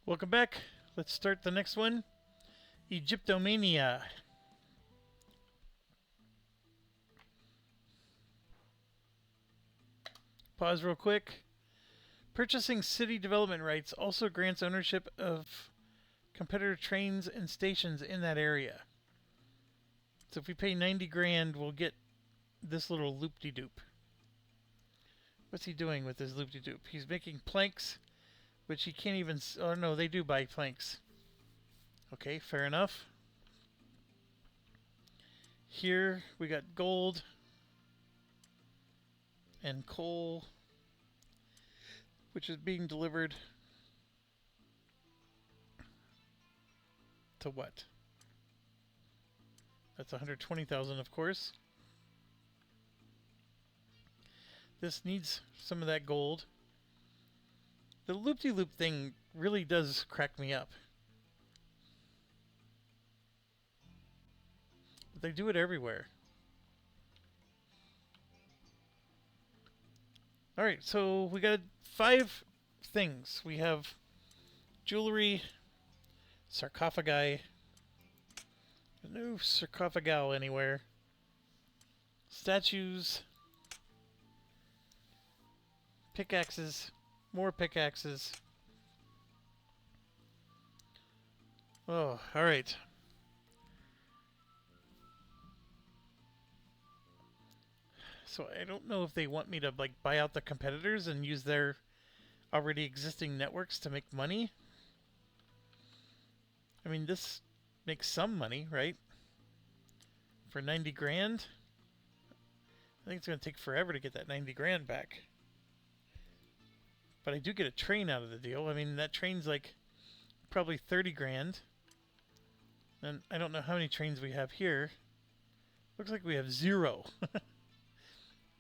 Welcome back. Let's start the next one. Egyptomania. Pause real quick. Purchasing city development rights also grants ownership of competitor trains and stations in that area. So if we pay 90 grand, we'll get this little loop-de-doop. What's he doing with this loop-de-doop? He's making planks, which he can't even... Oh, no, they do buy planks. Okay, fair enough. Here we got gold and coal, which is being delivered to what? That's 120,000, of course. This needs some of that gold. The loop-de-loop thing really does crack me up. But they do it everywhere. Alright, so we got 5 things. We have jewelry, sarcophagi. There's no sarcophagal anywhere. Statues. Pickaxes. More pickaxes. Oh, alright. So I don't know if they want me to like buy out the competitors and use their already existing networks to make money. I mean, this makes some money, right? For 90 grand. I think it's going to take forever to get that 90 grand back. But I do get a train out of the deal. I mean, that train's like probably 30 grand. And I don't know how many trains we have here. Looks like we have 0.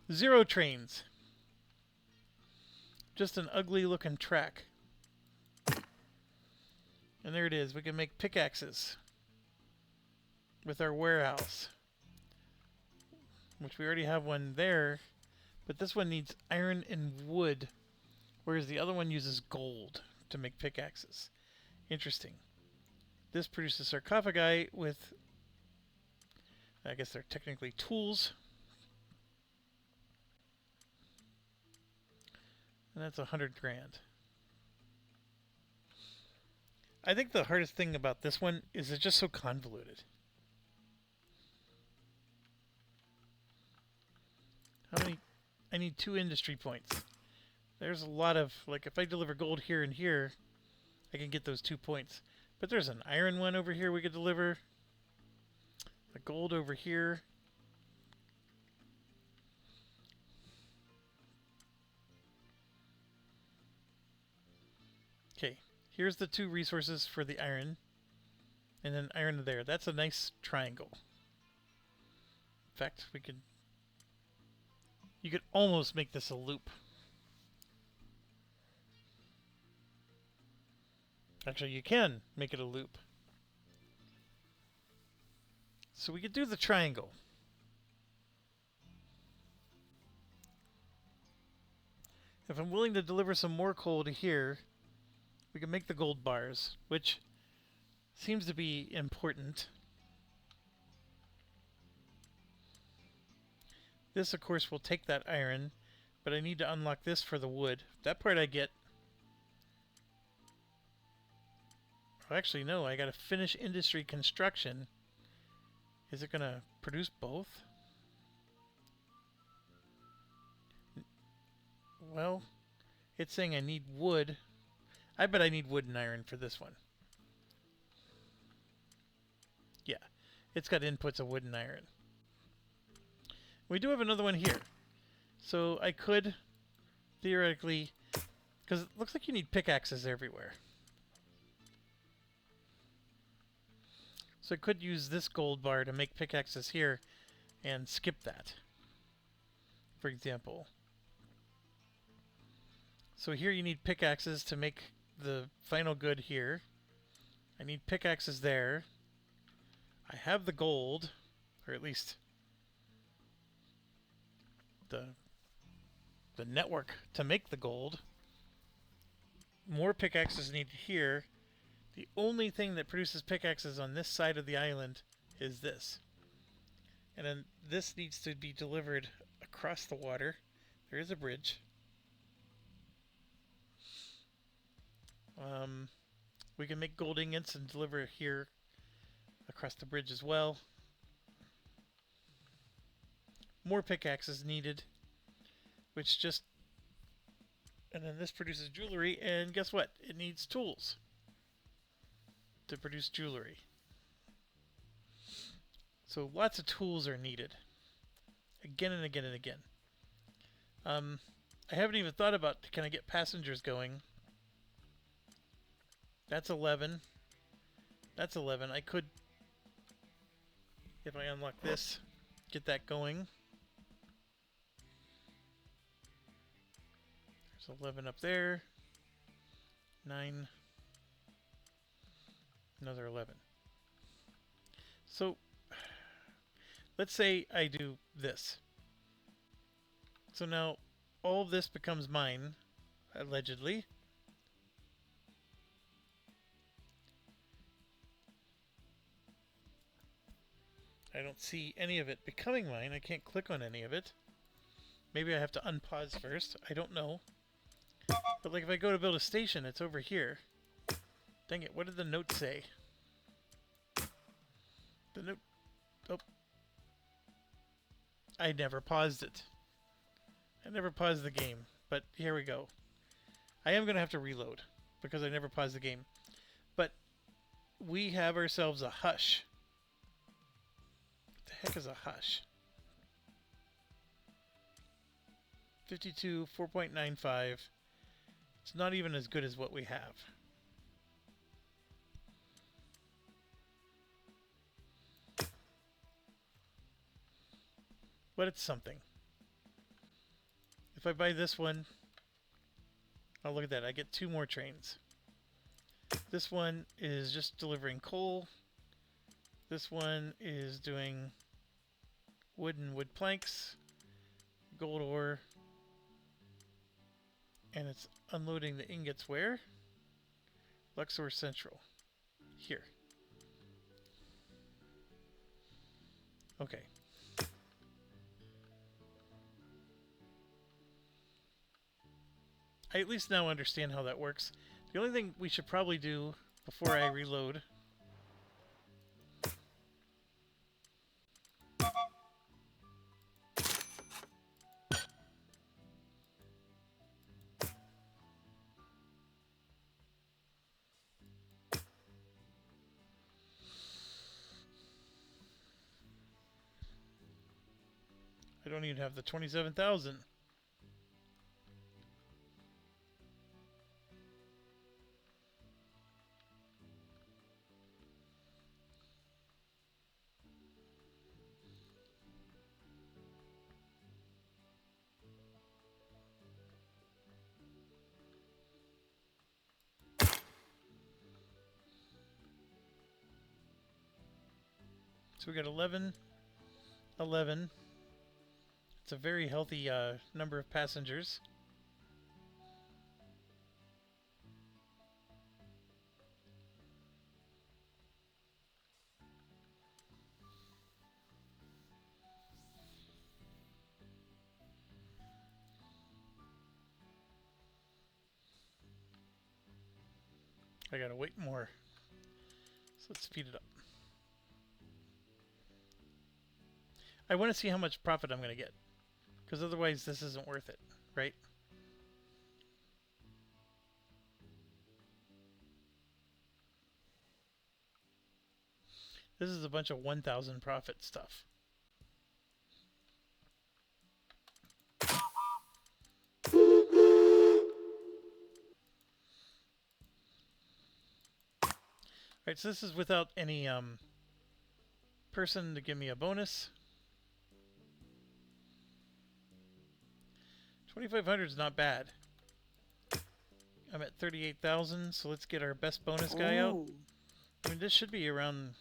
0 trains. Just an ugly looking track. And there it is. We can make pickaxes with our warehouse, which we already have one there. But this one needs iron and wood, whereas the other one uses gold to make pickaxes. Interesting. This produces sarcophagi with, I guess they're technically tools. And that's 100 grand. I think the hardest thing about this one is it's just so convoluted. How many? I need 2 industry points. There's a lot of, like, if I deliver gold here and here, I can get those 2 points. But there's an iron one over here we could deliver. The gold over here. Okay, here's the 2 resources for the iron. And then iron there. That's a nice triangle. In fact, we could... You could almost make this a loop. Actually, you can make it a loop. So we could do the triangle. If I'm willing to deliver some more coal to here, we can make the gold bars, which seems to be important. This, of course, will take that iron, but I need to unlock this for the wood. That part I get. Oh, actually, no, I gotta finish industry construction. Is it gonna produce both? Well, it's saying I need wood. I bet I need wood and iron for this one. Yeah, it's got inputs of wood and iron. We do have another one here. So I could, theoretically, because it looks like you need pickaxes everywhere. So I could use this gold bar to make pickaxes here and skip that, for example. So here you need pickaxes to make the final good here. I need pickaxes there. I have the gold, or at least the network to make the gold. more pickaxes needed here. The only thing that produces pickaxes on this side of the island is this. And then this needs to be delivered across the water. There is a bridge. We can make gold ingots and deliver it here across the bridge as well. More pickaxes needed, which just... And then this produces jewelry, and guess what? It needs tools to produce jewelry. So lots of tools are needed. Again and again and again. I haven't even thought about, can I get passengers going? That's 11. That's 11. I could, if I unlock this, get that going. There's 11 up there. 9. Another 11. So, let's say I do this. So now, all of this becomes mine, allegedly. I don't see any of it becoming mine. I can't click on any of it. Maybe I have to unpause first. I don't know. But like if I go to build a station, it's over here. Dang it, what did the note say? The note... Oh. I never paused it. I never paused the game. But here we go. I am going to have to reload because I never paused the game. But we have ourselves a hush. What the heck is a hush? 52, 4.95. It's not even as good as what we have. But it's something. If I buy this one, oh look at that, I get 2 more trains. This one is just delivering coal. This one is doing wood and wood planks, gold ore, and it's unloading the ingots where? Luxor Central. Here. Okay. I at least now understand how that works. The only thing we should probably do before I reload I don't even have the 27,000. So we got 11, 11. It's a very healthy number of passengers. I gotta wait more. So let's speed it up. I want to see how much profit I'm going to get. Because otherwise this isn't worth it, right? This is a bunch of 1,000 profit stuff. Alright, so this is without any person to give me a bonus. 2,500 is not bad. I'm at 38,000, so let's get our best bonus guy out. I mean, this should be around...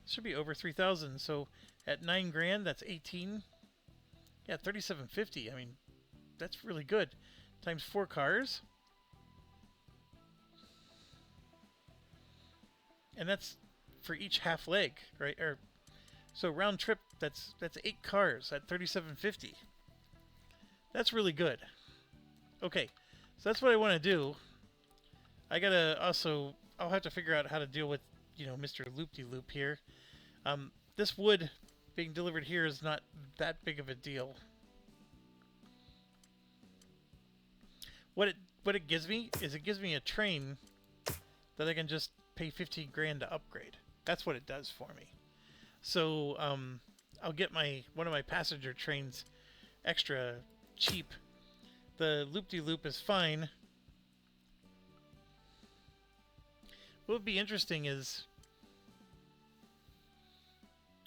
This should be over 3,000, so at 9 grand, that's 18. Yeah, 3,750. I mean, that's really good. times 4 cars. And that's for each half leg, right? Or so round trip, that's 8 cars at 37.50. That's really good. Okay, so that's what I want to do. I gotta also, I'll have to figure out how to deal with, Mr. Loop-de-Loop here. This wood being delivered here is not that big of a deal. What it gives me is it gives me a train that I can just pay 15 grand to upgrade. That's what it does for me. So I'll get one of my passenger trains extra cheap. The loop-de-loop is fine. What would be interesting is,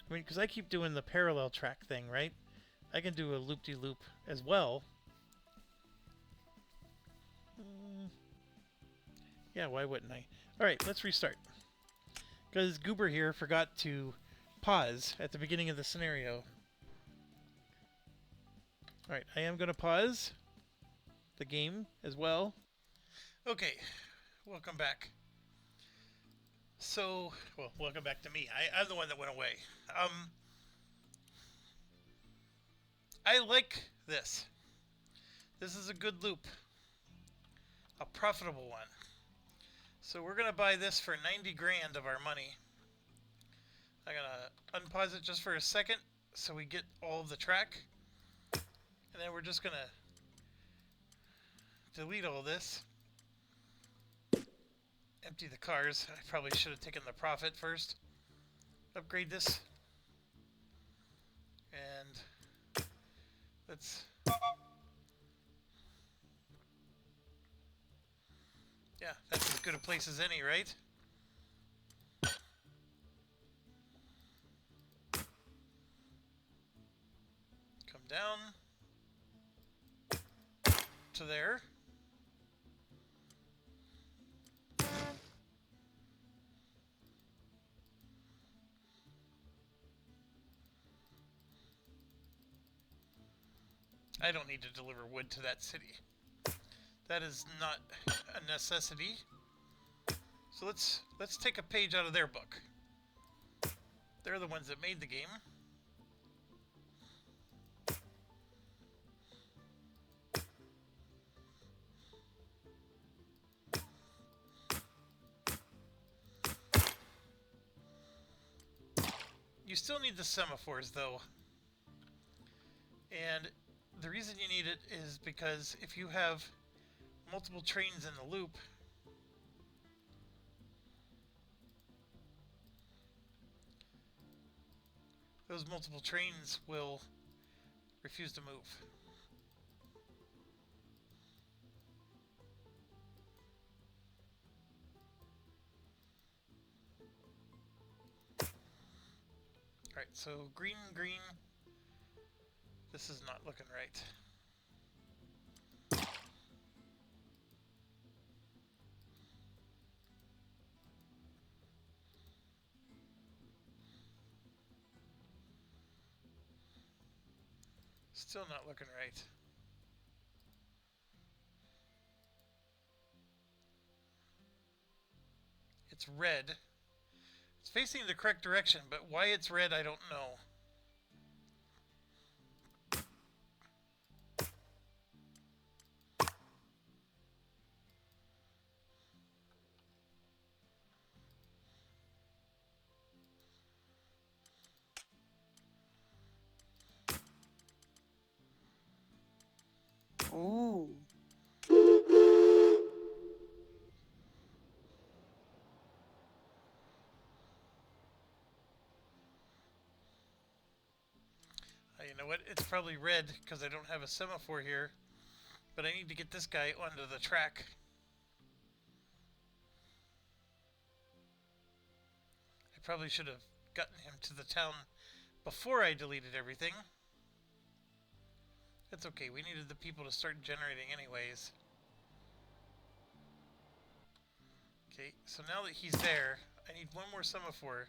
because I keep doing the parallel track thing, right? I can do a loop-de-loop as well. Yeah, why wouldn't I? Alright, let's restart. Because Goober here forgot to pause at the beginning of the scenario. Alright, I am going to pause the game as well. Okay, welcome back. So, well, welcome back to me. I'm the one that went away. I like this. This is a good loop. A profitable one. So we're going to buy this for 90 grand of our money. I'm going to unpause it just for a second so we get all of the track. And then we're just going to delete all this. Empty the cars. I probably should have taken the profit first. Upgrade this. And let's... Yeah, that's as good a place as any, right? Come down to there. I don't need to deliver wood to that city. That is not a necessity. So let's take a page out of their book. They're the ones that made the game. You still need the semaphores though. And the reason you need it is because if you have multiple trains in the loop, those multiple trains will refuse to move. Alright, so green, green. This is not looking right. Still not looking right. It's red. It's facing the correct direction, but why it's red, I don't know. Ooh. You know what? It's probably red because I don't have a semaphore here. But I need to get this guy onto the track. I probably should have gotten him to the town before I deleted everything. That's okay. We needed the people to start generating anyways. Okay, so now that he's there, I need one more semaphore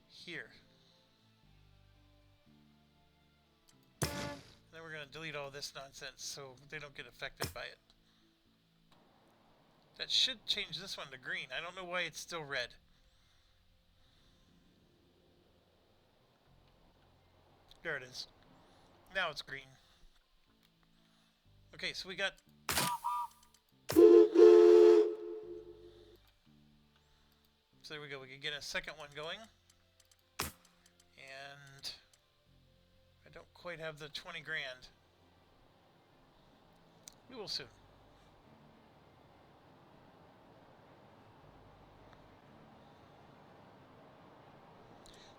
here. And then we're going going to delete all this nonsense so they don't get affected by it. That should change this one to green. I don't know why it's still red. There it is. Now it's green. Okay, so we got... So there we go. We can get a second one going. And I don't quite have the 20 grand. We will soon.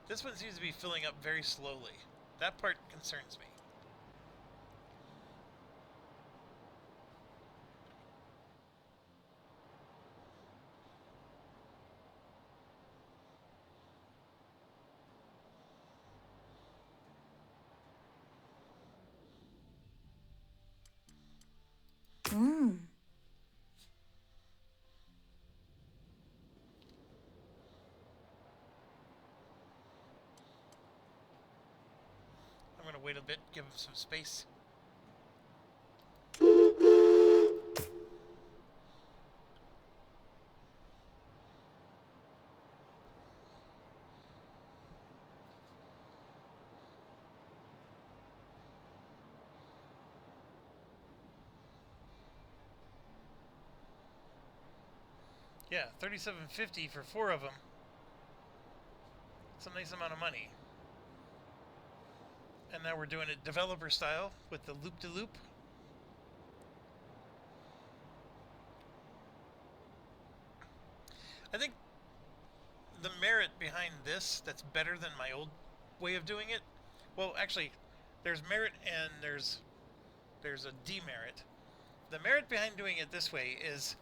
This one seems to be filling up very slowly. That part concerns me. Mm. I'm going to wait a bit, give him some space. Yeah, $37.50 for 4 of them. It's a nice amount of money. And now we're doing it developer style with the loop-de-loop. I think the merit behind this that's better than my old way of doing it. Well, actually, there's merit and there's a demerit. The merit behind doing it this way is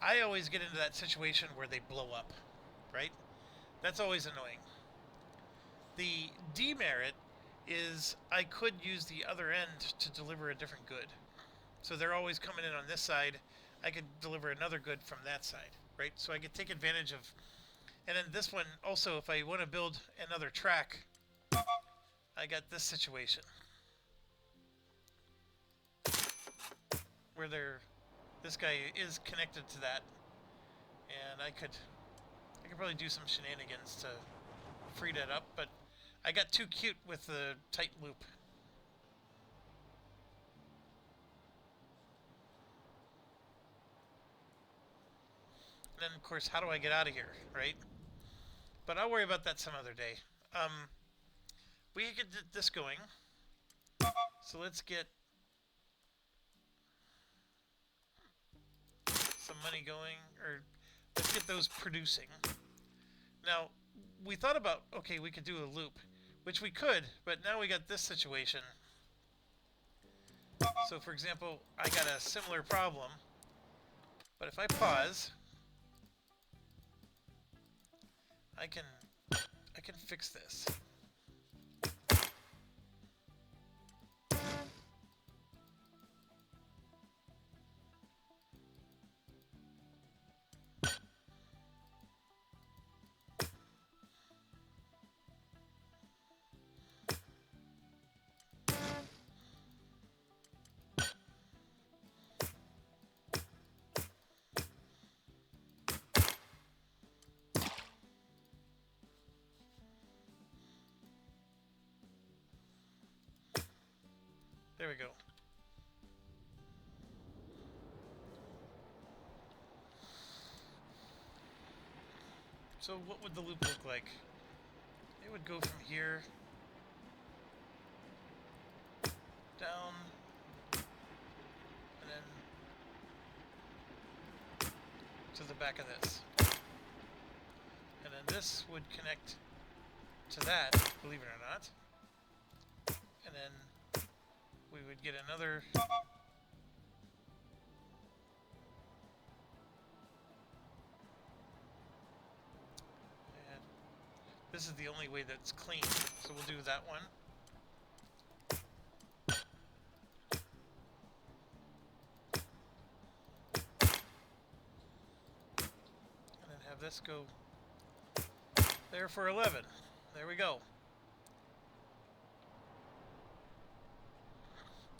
I always get into that situation where they blow up, right? That's always annoying. The demerit is I could use the other end to deliver a different good. So they're always coming in on this side. I could deliver another good from that side, right? So I could take advantage of... And then this one, also, if I want to build another track, I got this situation. Where this guy is connected to that. And I could probably do some shenanigans to free that up, but I got too cute with the tight loop. And then, of course, how do I get out of here, right? But I'll worry about that some other day. We could get this going. So let's get some money going, or let's get those producing. Now, we thought about, okay, we could do a loop, which we could, but now we got this situation. So, for example, I got a similar problem, but if I pause, I can fix this. There we go. So what would the loop look like? It would go from here down and then to the back of this. And then this would connect to that, believe it or not. And then we would get another... And this is the only way that's clean, so we'll do that one. And then have this go there for 11. There we go.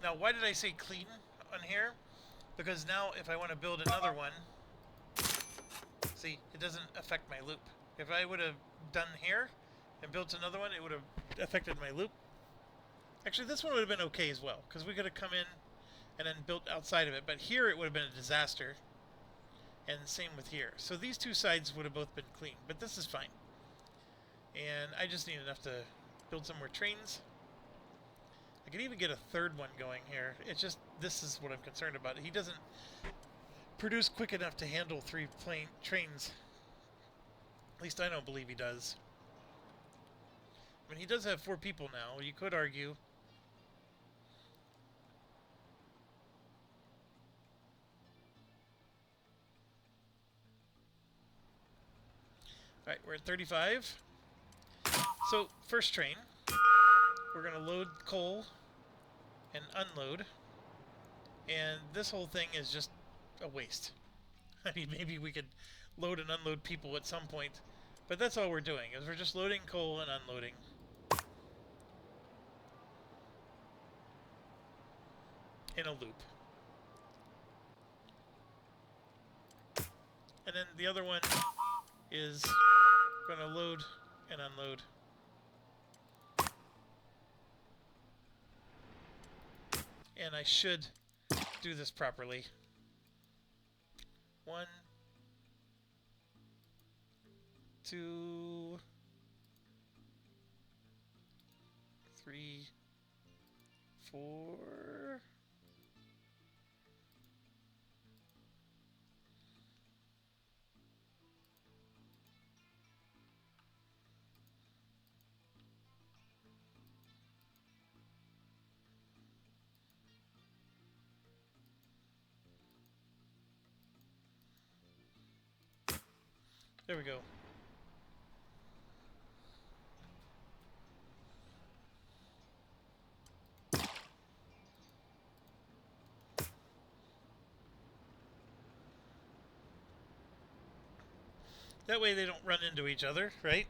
Now, why did I say clean on here? Because now if I want to build another one, see, it doesn't affect my loop. If I would have done here and built another one, it would have affected my loop. Actually, this one would have been okay as well, because we could have come in and then built outside of it. But here it would have been a disaster. And same with here. So these two sides would have both been clean, but this is fine. And I just need enough to build some more trains. I can even get a third one going here. It's just, this is what I'm concerned about. He doesn't produce quick enough to handle 3 trains. At least I don't believe he does. I mean, he does have 4 people now. You could argue. Alright, we're at 35. So, first train. We're going to load coal and unload. And this whole thing is just a waste. I mean, maybe we could load and unload people at some point. But that's all we're doing, is we're just loading coal and unloading. In a loop. And then the other one is going to load and unload. And I should do this properly. 1, 2, 3, 4. There we go. That way they don't run into each other, right?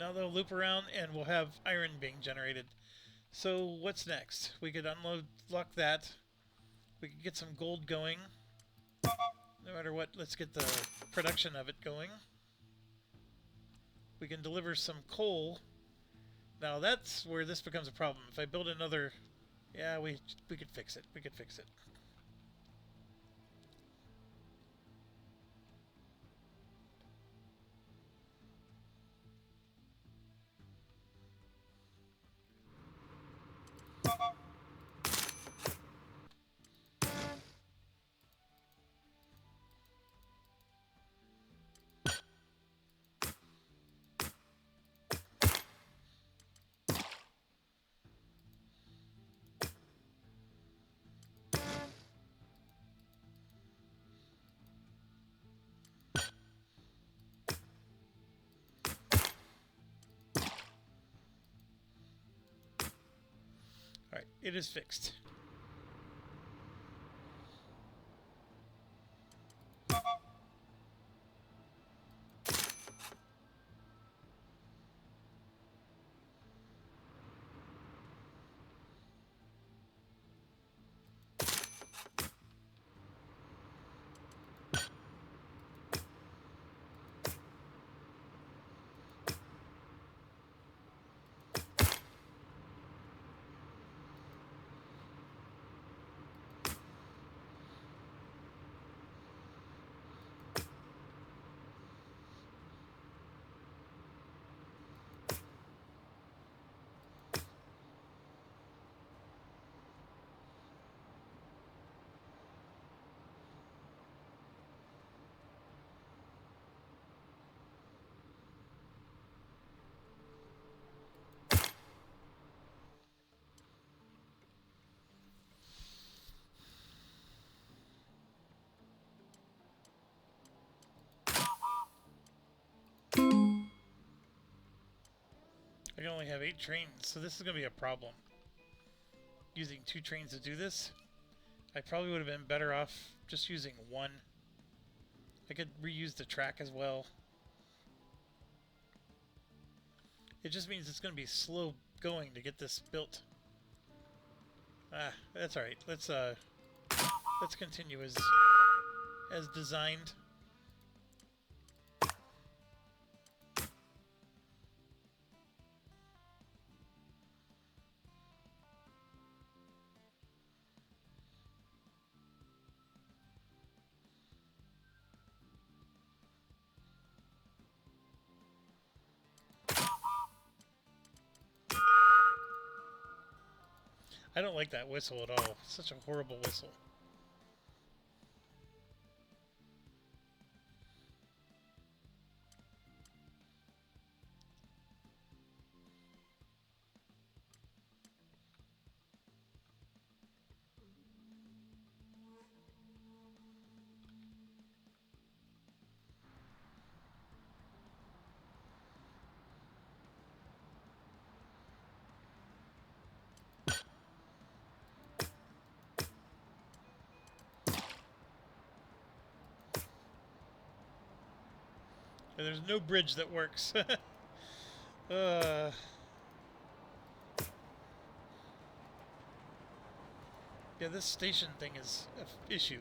Now they'll loop around and we'll have iron being generated. So what's next? We could unlock that. We could get some gold going. No matter what, let's get the production of it going. We can deliver some coal. Now that's where this becomes a problem. If I build another... Yeah, we could fix it. We could fix it. Alright, it is fixed. I can only have 8 trains, so this is going to be a problem. Using 2 trains to do this, I probably would have been better off just using 1. I could reuse the track as well. It just means it's going to be slow going to get this built. Ah, that's alright. Let's continue as designed. I don't like that whistle at all. It's such a horrible whistle. There's no bridge that works. Yeah, this station thing is an issue.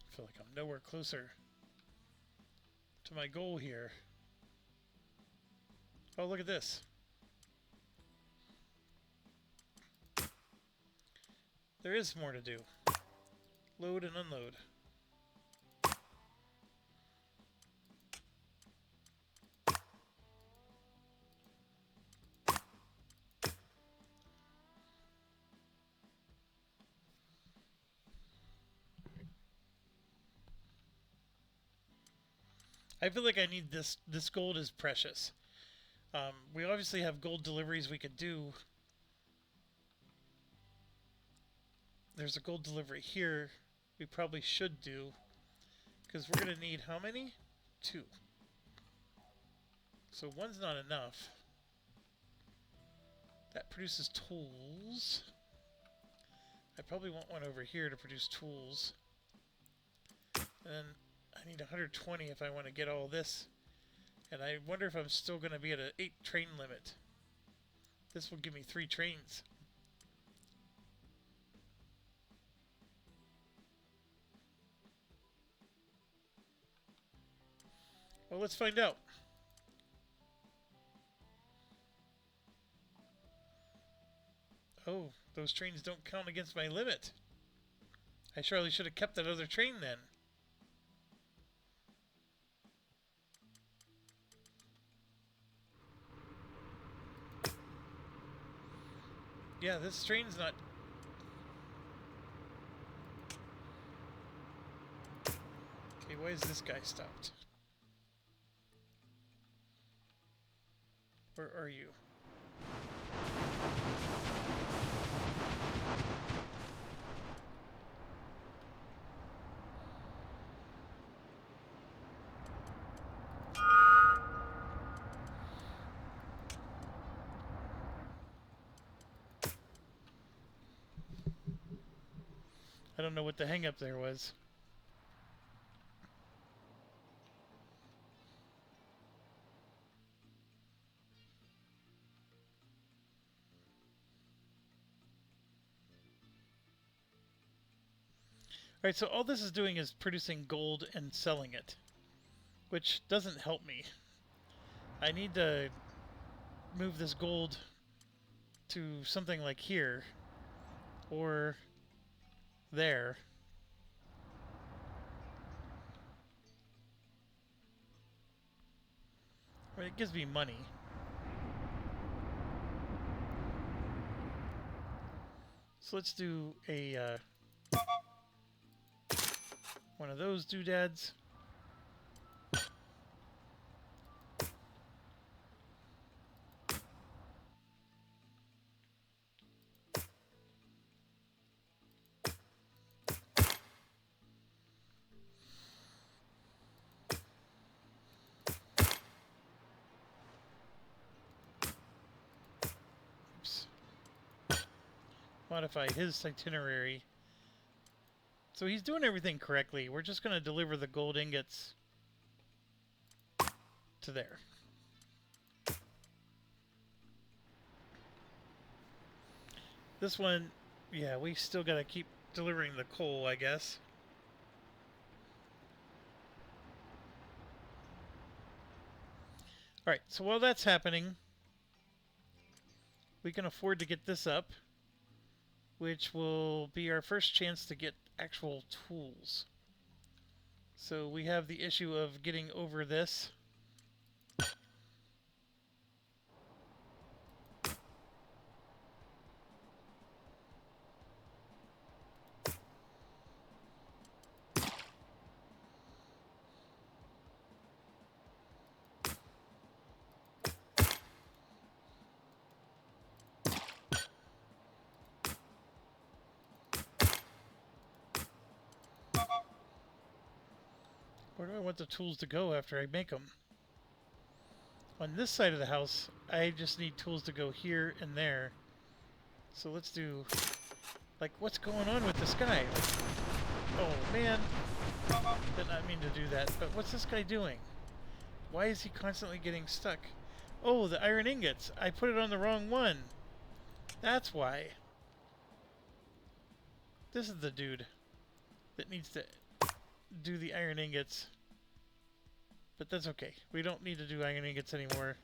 I feel like I'm nowhere closer to my goal here. Oh, look at this. There is more to do. Load and unload. I feel like I need this. This gold is precious. We obviously have gold deliveries we could do. There's a gold delivery here we probably should do. Because we're going to need how many? 2. So one's not enough. That produces tools. I probably want one over here to produce tools. And then I need 120 if I want to get all this. And I wonder if I'm still going to be at an 8 train limit. This will give me 3 trains. Well, let's find out. Oh, those trains don't count against my limit. I surely should have kept that other train then. Yeah, this train's not... Okay, why is this guy stopped? Where are you? I don't know what the hang up there was. Alright, so all this is doing is producing gold and selling it, which doesn't help me. I need to move this gold to something like here, or there. I mean, it gives me money. So let's do a one of those doodads. Oops. Modify his itinerary. So he's doing everything correctly. We're just going to deliver the gold ingots to there. This one, yeah, we still got to keep delivering the coal, I guess. Alright, so while that's happening, we can afford to get this up, which will be our first chance to get actual tools. So we have the issue of getting over this. Where do I want the tools to go after I make them? On this side of the house, I just need tools to go here and there. So let's do... Like, what's going on with this guy? Like, oh, man. Did not mean to do that, but what's this guy doing? Why is he constantly getting stuck? Oh, the iron ingots. I put it on the wrong one. That's why. This is the dude that needs to do the iron ingots. But that's okay. We don't need to do iron ingots anymore.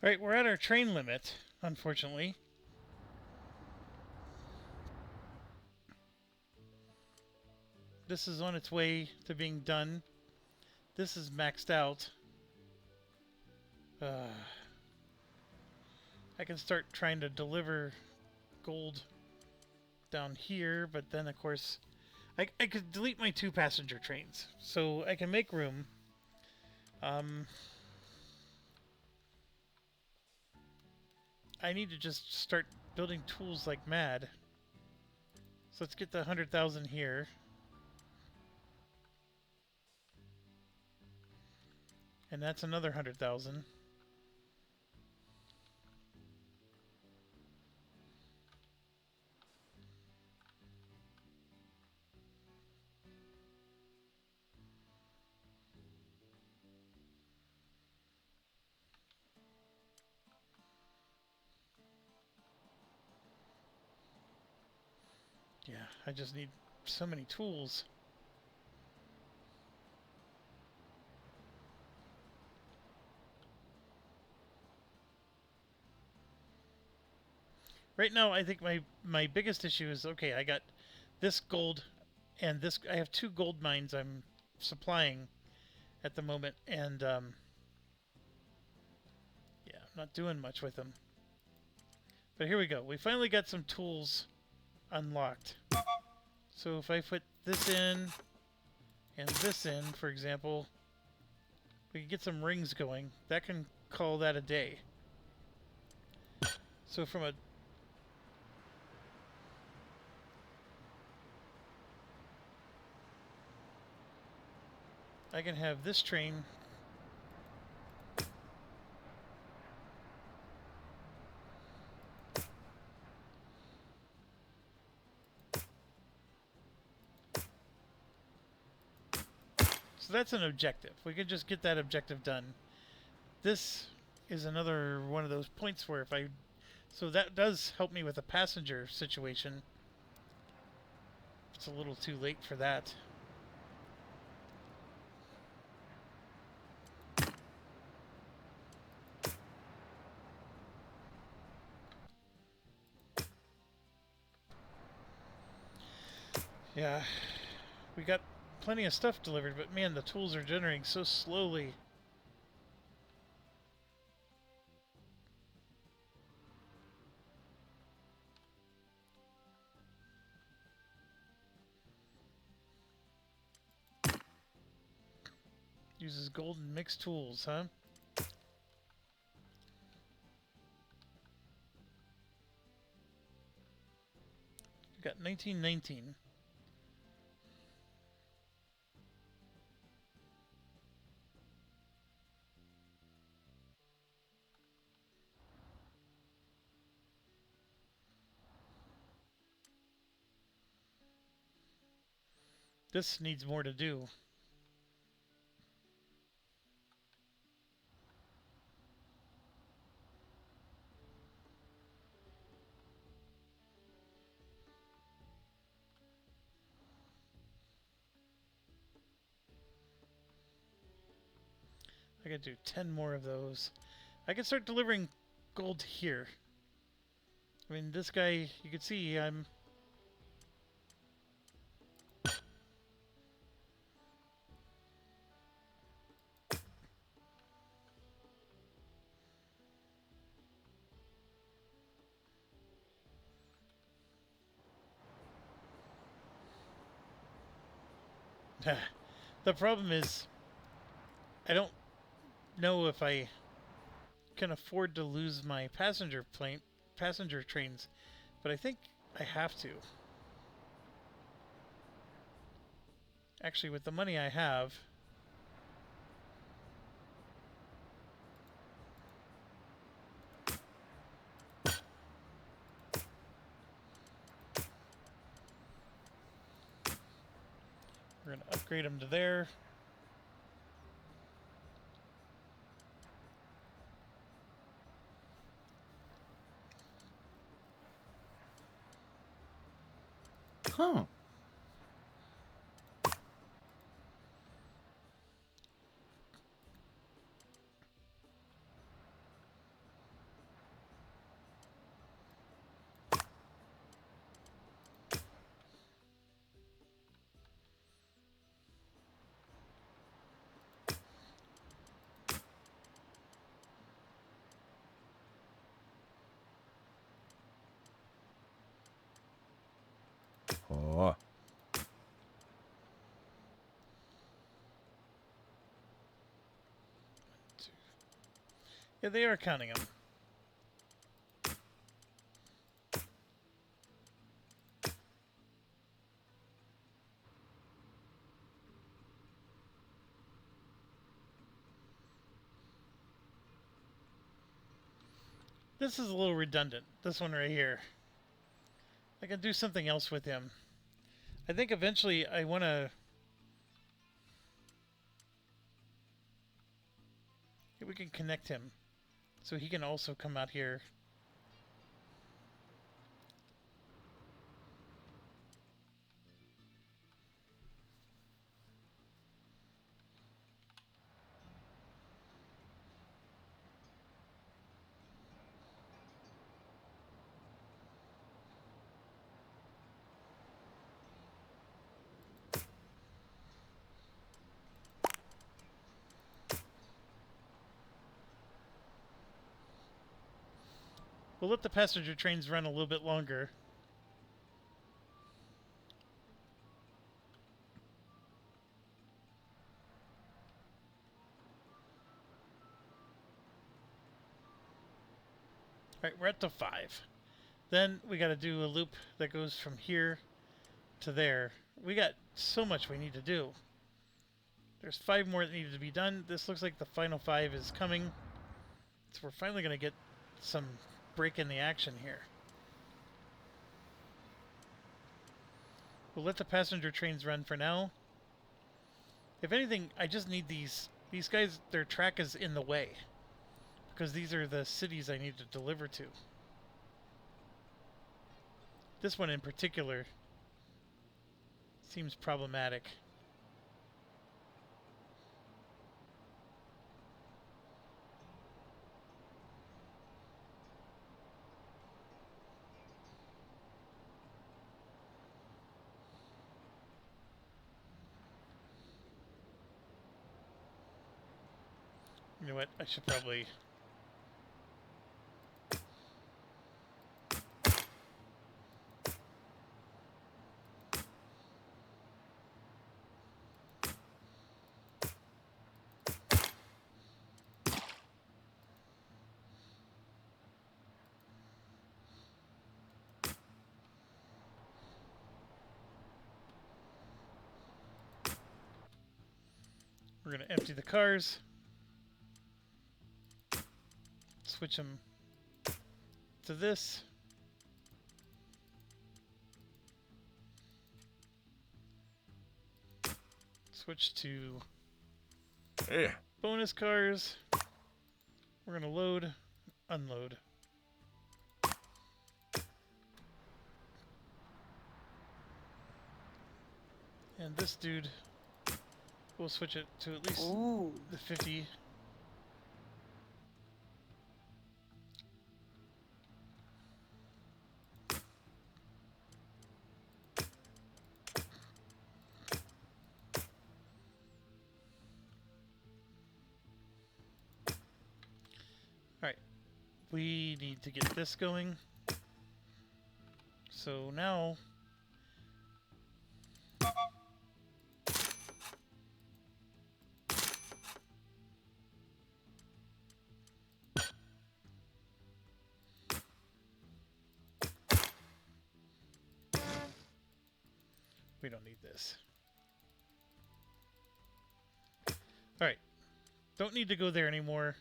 Alright, we're at our train limit, unfortunately. This is on its way to being done. This is maxed out. I can start trying to deliver gold down here, but then of course I could delete my 2 passenger trains, so I can make room. I need to just start building tools like mad. So let's get the 100,000 here. And that's another 100,000. Yeah, I just need so many tools. Right now, I think my biggest issue is, okay, I got this gold and this. I have 2 gold mines I'm supplying at the moment, and yeah, I'm not doing much with them. But here we go. We finally got some tools unlocked. So if I put this in and this in, for example, we can get some rings going. That can call that a day. So from a I can have this train so that's an objective. We could just get that objective done. This is another one of those points where if I so that does help me with a passenger situation. It's a little too late for that. Yeah, we got plenty of stuff delivered, but man, the tools are generating so slowly. Uses golden mixed tools, huh? We got 1919. This needs more to do. I gotta do 10 more of those. I can start delivering gold here. I mean, this guy, you can see I'm... The problem is, I don't know if I can afford to lose my passenger trains, but I think I have to. Actually, with the money I have, we're gonna upgrade them to there. Huh. Oh. Yeah, they are counting them. This is a little redundant. This one right here. I can do something else with him. I think eventually I want to... We can connect him. So he can also come out here. We'll let the passenger trains run a little bit longer. Alright, we're at the 5. Then we got to do a loop that goes from here to there. We got so much we need to do. There's 5 more that needed to be done. This looks like the final 5 is coming. So we're finally going to get some break in the action here. We'll let the passenger trains run for now. If anything, I just need these guys, their track is in the way. Because these are the cities I need to deliver to. This one in particular seems problematic. You know what? I should probably... We're going to empty the cars. Switch them to this. Switch to bonus cars. We're going to load, unload. And this dude, we'll switch it to at least the 50. Alright, we need to get this going. So now... we don't need this. Alright, don't need to go there anymore.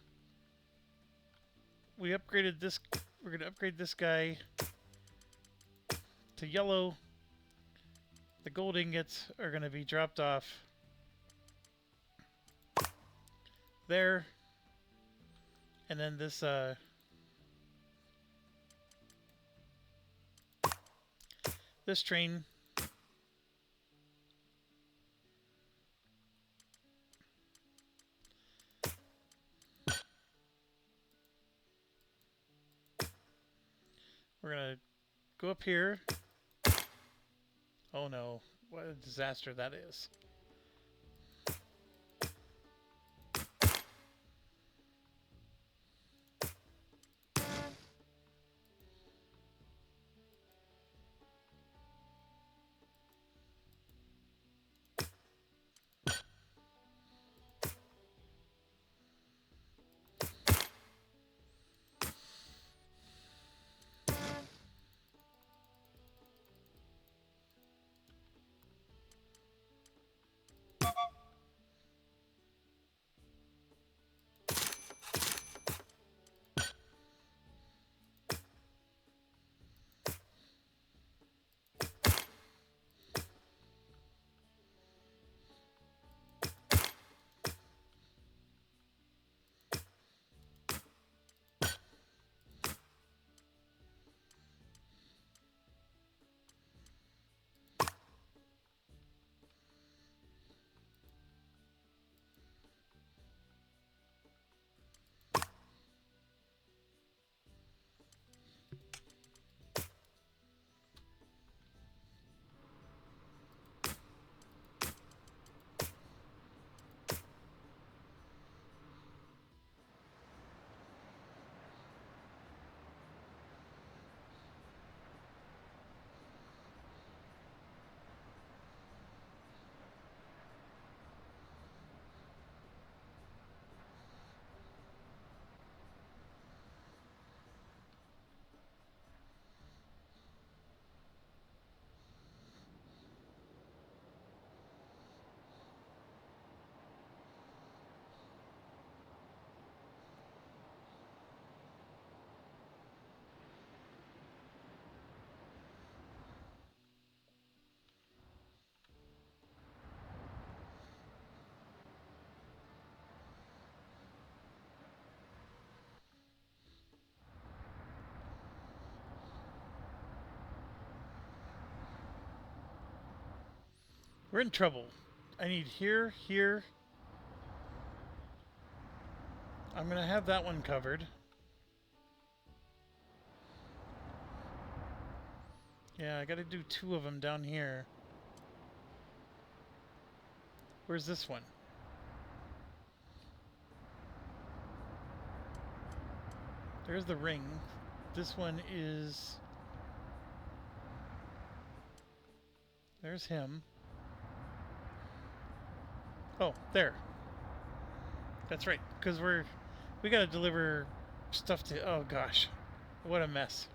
We upgraded this, we're going to upgrade this guy to yellow. The gold ingots are going to be dropped off there. And then this this train we're going to go up here. Oh no, what a disaster that is. We're in trouble. I need here, here. I'm going to have that one covered. Yeah, I got to do 2 of them down here. Where's this one? There's the ring. This one is... There's him. Oh, there. That's right, because we gotta deliver stuff to... Oh gosh, what a mess.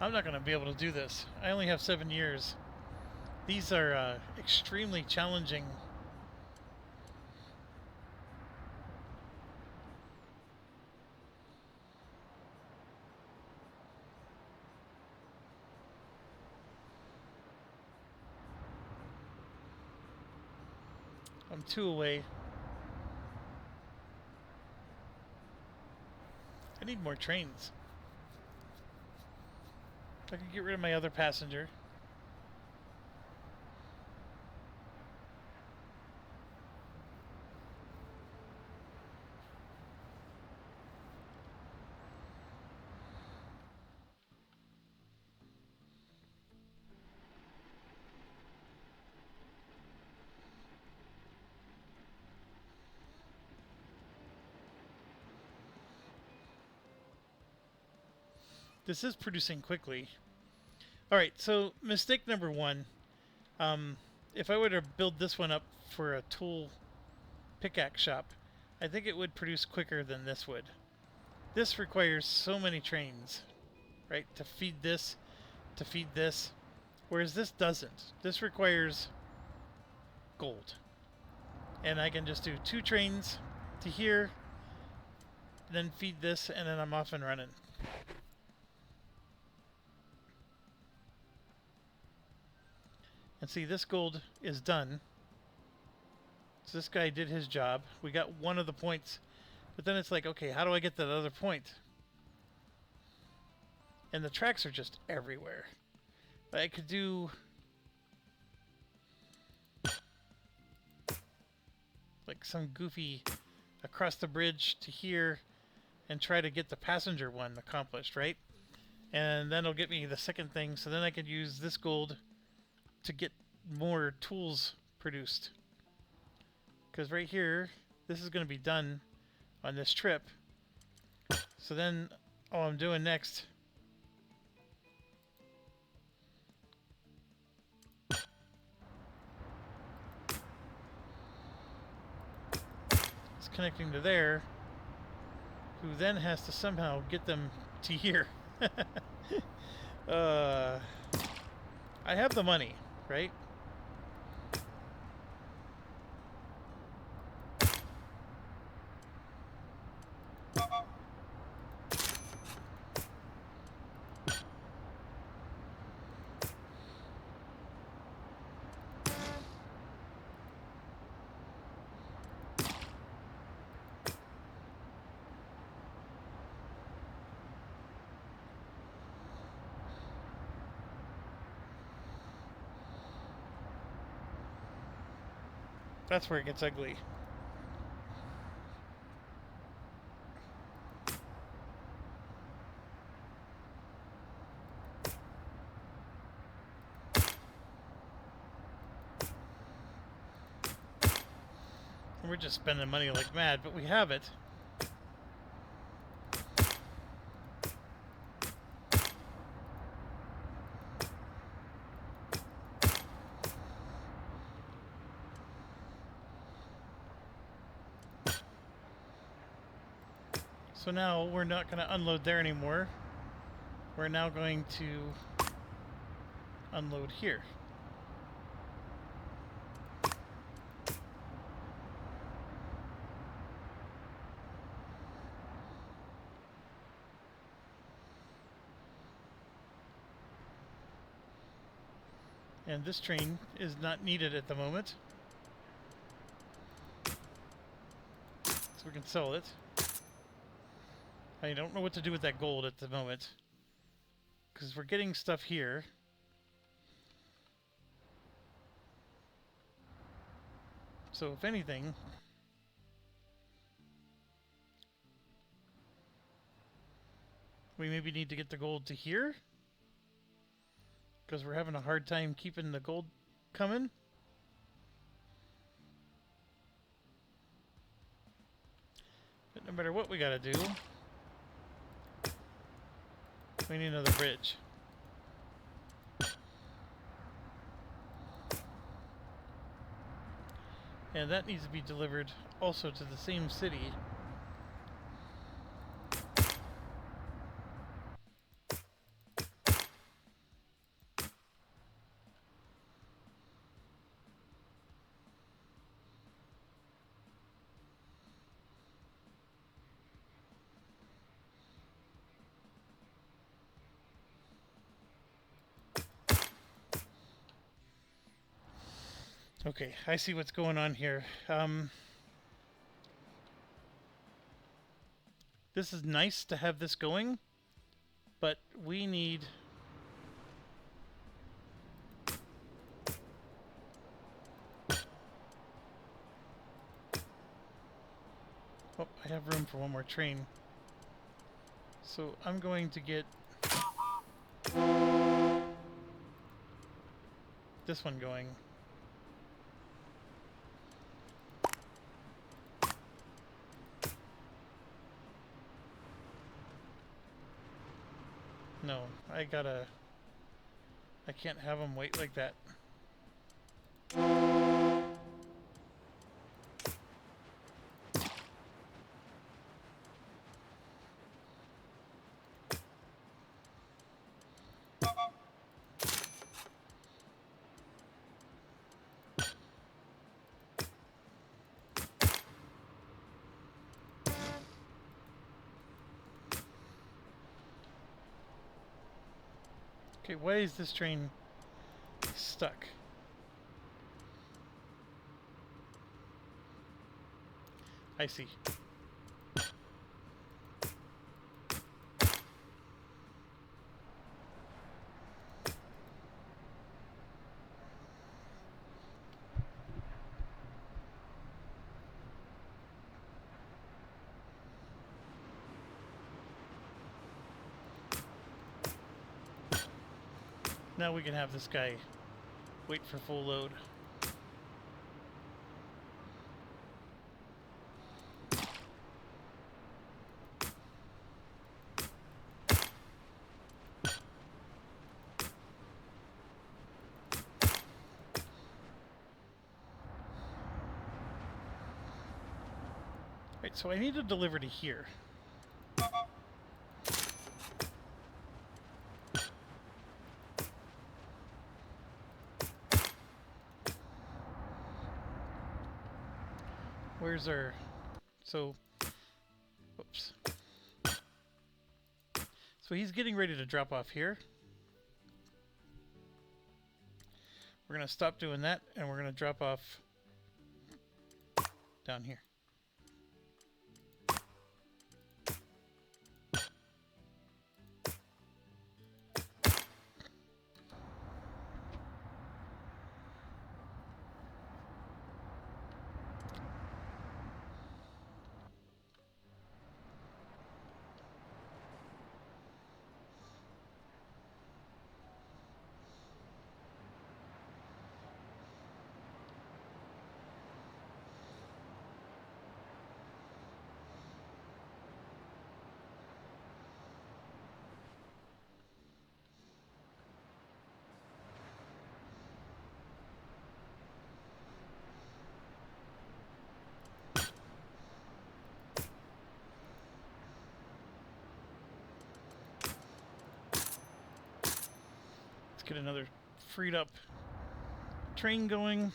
I'm not gonna be able to do this. I only have 7 years. These are extremely challenging. I'm 2 away. I need more trains. I can get rid of my other passenger. This is producing quickly. Alright, so mistake number 1. If I were to build this one up for a tool pickaxe shop, I think it would produce quicker than this would. This requires so many trains, right? To feed this, whereas this doesn't. This requires gold. And I can just do 2 trains to here, then feed this, and then I'm off and running. And see, this gold is done. So this guy did his job. We got 1 of the points. But then it's like, okay, how do I get that other point? And the tracks are just everywhere. I could do... like some goofy across the bridge to here and try to get the passenger one accomplished, right? And then it'll get me the second thing, so then I could use this gold to get more tools produced. Because right here, this is going to be done on this trip. So then all I'm doing next is connecting to there, who then has to somehow get them to here. I have the money, right? That's where it gets ugly. We're just spending money like mad, but we have it. So now we're not going to unload there anymore. We're now going to unload here. And this train is not needed at the moment. can sell it. I don't know what to do with that gold at the moment, because we're getting stuff here. So if anything, we maybe need to get the gold to here, because we're having a hard time keeping the gold coming. But no matter what we gotta do, we need another bridge. And that needs to be delivered also to the same city. Okay, I see what's going on here. This is nice to have this going, but we need... Oh, I have room for one more train. So I'm going to get this one going. No, I can't have them wait like that. Okay, why is this train stuck? I see. Now we can have this guy wait for full load. Right, so I need to deliver to here. Where's our... So... Whoops. So he's getting ready to drop off here. We're going to stop doing that, and we're going to drop off down here. Get another freed up train going.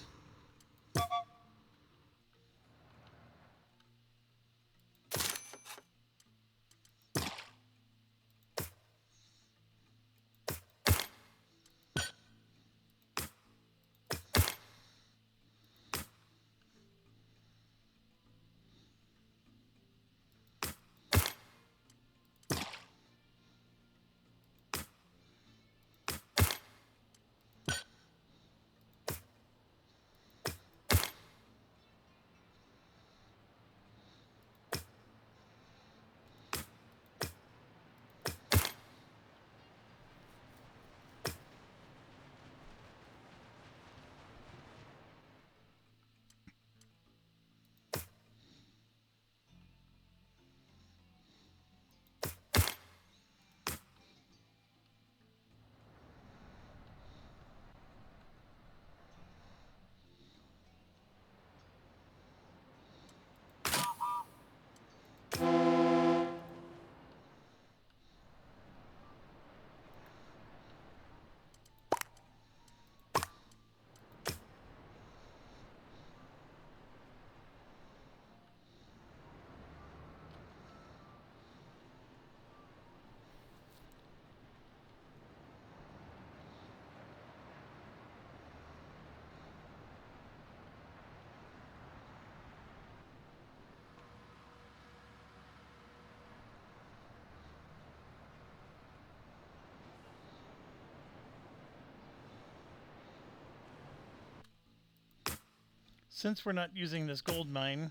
Since we're not using this gold mine,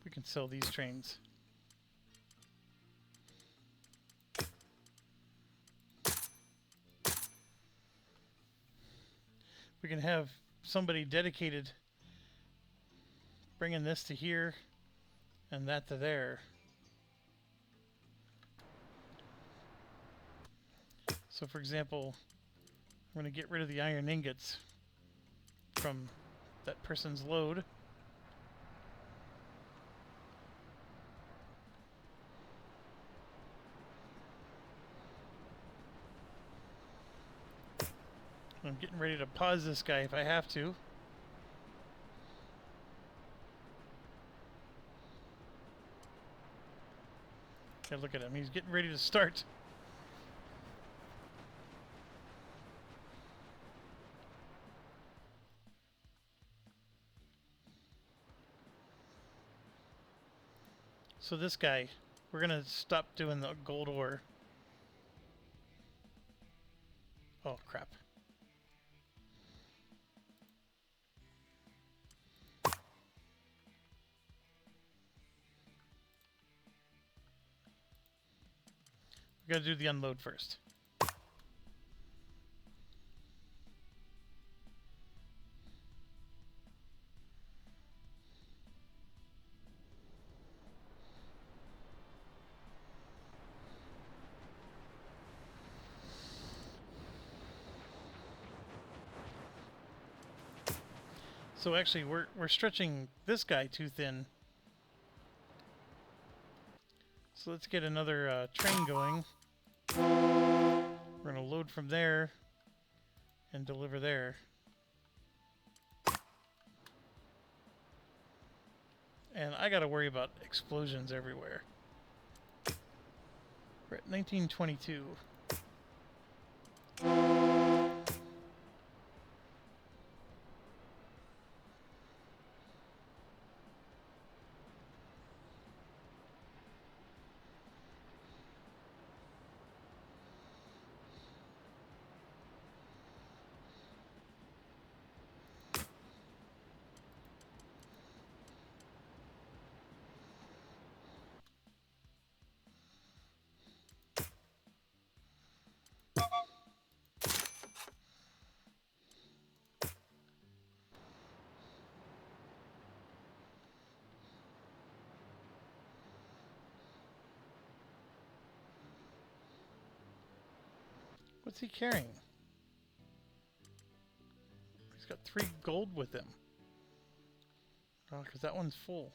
we can sell these trains. We can have somebody dedicated bringing this to here and that to there. So for example, I'm going to get rid of the iron ingots from that person's load. I'm getting ready to pause this guy if I have to. Okay, look at him. He's getting ready to start. So this guy, we're going to stop doing the gold ore. Oh, crap. We got to do the unload first. So actually, we're stretching this guy too thin. So let's get another train going. We're going to load from there and deliver there. And I got to worry about explosions everywhere. We're at 1922. What's he carrying? He's got 3 gold with him. Oh, because that one's full.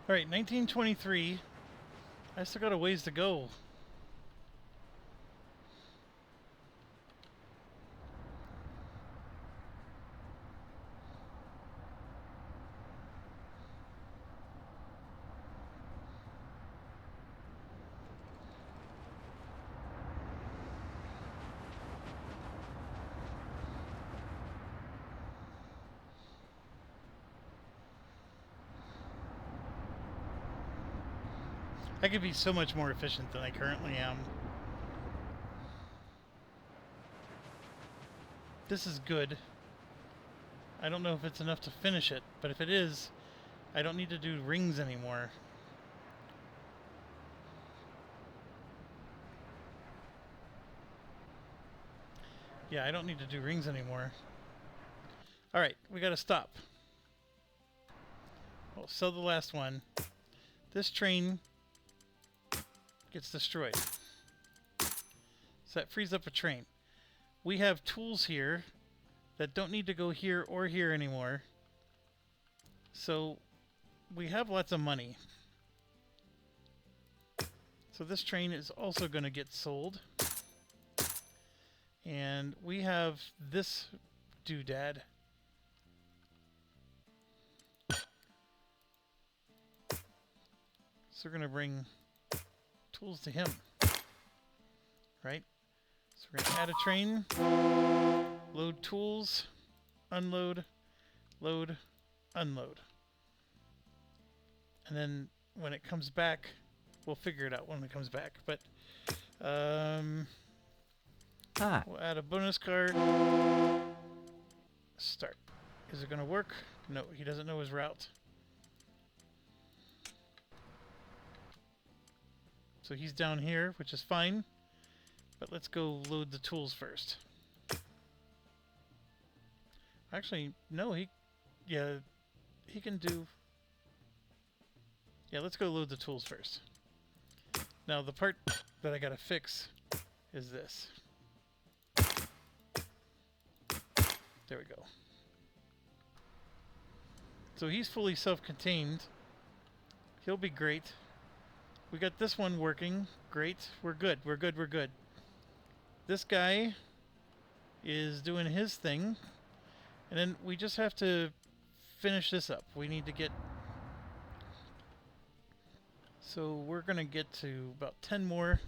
Alright, 1923. I still got a ways to go. I could be so much more efficient than I currently am. This is good. I don't know if it's enough to finish it, but if it is, I don't need to do rings anymore. Yeah, I don't need to do rings anymore. Alright, we gotta stop. We'll sell the last one. This train gets destroyed. So that frees up a train. We have tools here that don't need to go here or here anymore. So we have lots of money. So this train is also going to get sold. And we have this doodad. So we're going to bring tools to him. Right? So we're going to add a train, load tools, unload, load, unload. And then when it comes back, we'll figure it out when it comes back. But we'll add a bonus card. Start. Is it going to work? No, he doesn't know his route. So he's down here, which is fine. But let's go load the tools first. Actually, no, he can do... Yeah, let's go load the tools first. Now, the part that I gotta fix is this. There we go. So he's fully self-contained. He'll be great. We got this one working. Great. We're good. We're good. We're good. This guy is doing his thing. And then we just have to finish this up. We need to get... So we're going to get to about 10 more.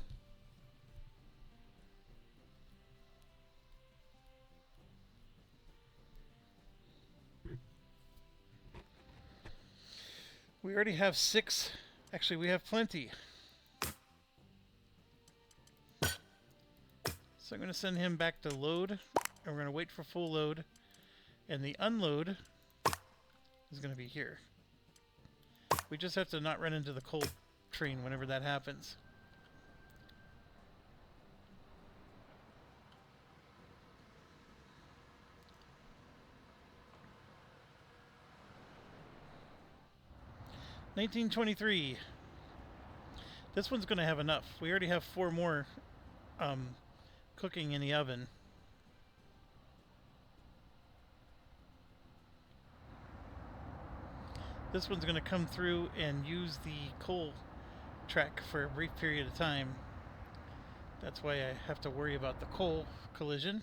We already have 6. Actually, we have plenty. So I'm going to send him back to load. And we're going to wait for full load. And the unload is going to be here. We just have to not run into the coal train whenever that happens. $19.23. This one's going to have enough. We already have 4 more cooking in the oven. This one's going to come through and use the coal track for a brief period of time. That's why I have to worry about the coal collision.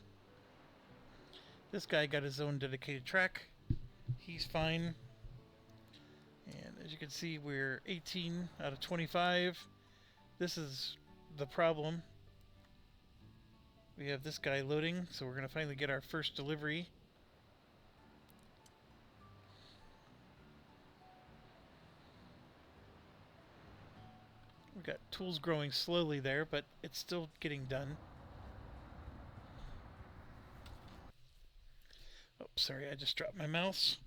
This guy got his own dedicated track. He's fine. And as you can see, we're 18 out of 25. This is the problem. We have this guy loading, so we're going to finally get our first delivery. We've got tools growing slowly there, but it's still getting done. Oh, sorry, I just dropped my mouse.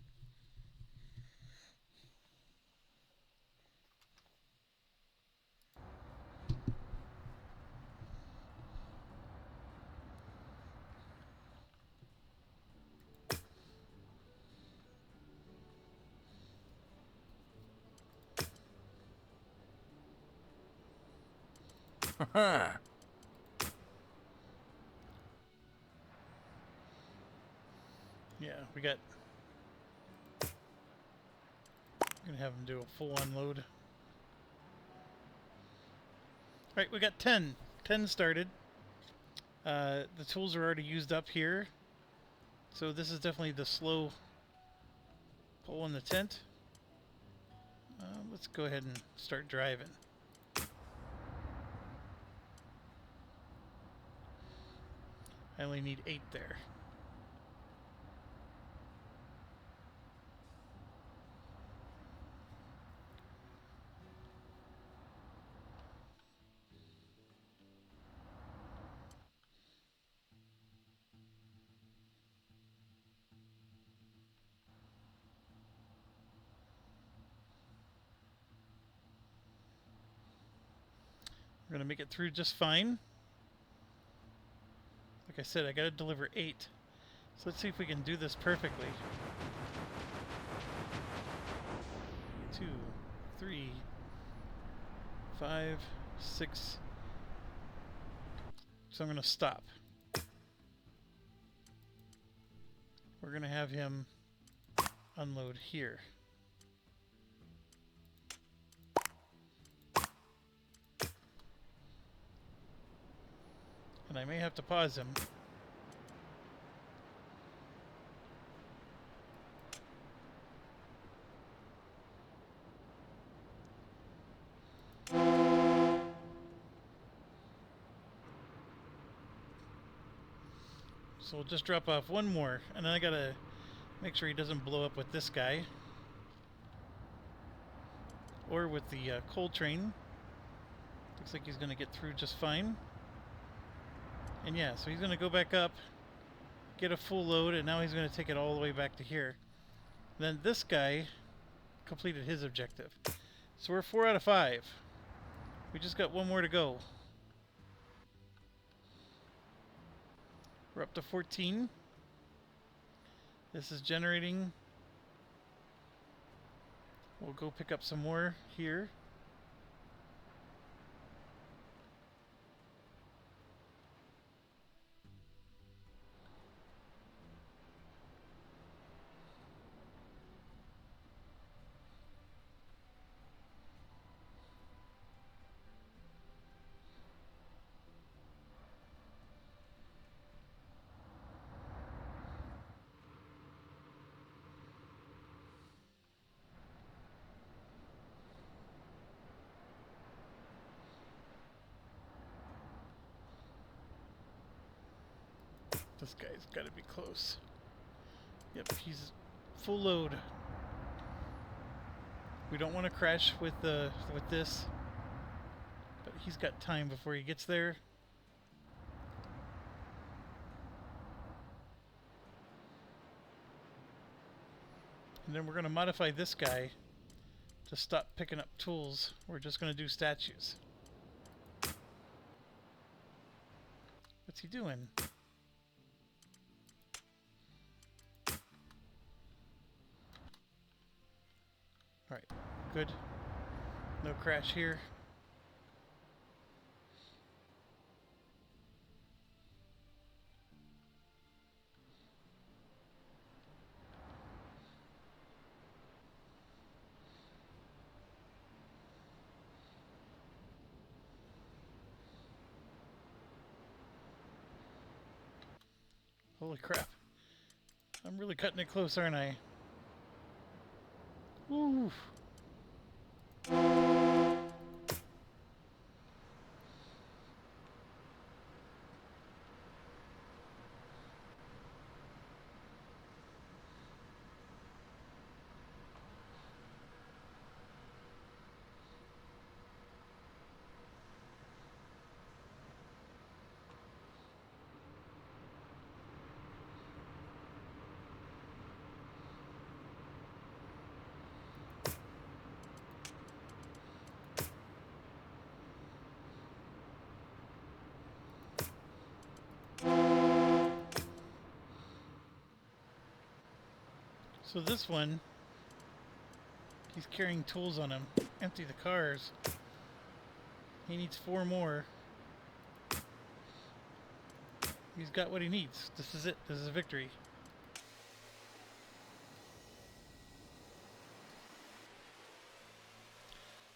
Yeah, we got I'm gonna have him do a full unload. Alright, we got 10. 10 started. The tools are already used up here. So this is definitely the slow pull in the tent. Let's go ahead and start driving. I only need 8 there. We're going to make it through just fine. Like I said, I got to deliver 8. So let's see if we can do this perfectly. 2, 3, 5, 6. So I'm going to stop. We're going to have him unload here. And I may have to pause him. So we'll just drop off one more, and then I gotta make sure he doesn't blow up with this guy. Or with the coal train. Looks like he's gonna get through just fine. And yeah, so he's gonna go back up, get a full load, and now he's gonna take it all the way back to here. Then this guy completed his objective. So we're 4 out of 5. We just got one more to go. We're up to 14. This is generating. We'll go pick up some more here. This guy's got to be close. Yep, he's full load. We don't want to crash with this, but he's got time before he gets there. And then we're going to modify this guy to stop picking up tools. We're just going to do statues. What's he doing? Alright, good. No crash here. Holy crap. I'm really cutting it close, aren't I? Woo! So this one, he's carrying tools on him. Empty the cars. He needs 4 more. He's got what he needs. This is it. This is a victory.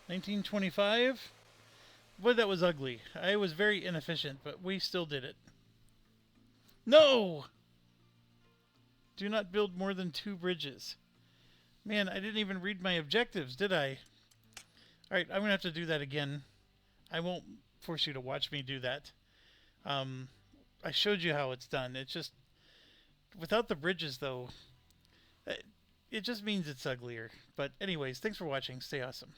1925. Boy, that was ugly. I was very inefficient, but we still did it. No! Do not build more than 2 bridges. Man, I didn't even read my objectives, did I? Alright, I'm going to have to do that again. I won't force you to watch me do that. I showed you how it's done. It's just... Without the bridges, though, it just means it's uglier. But anyways, thanks for watching. Stay awesome.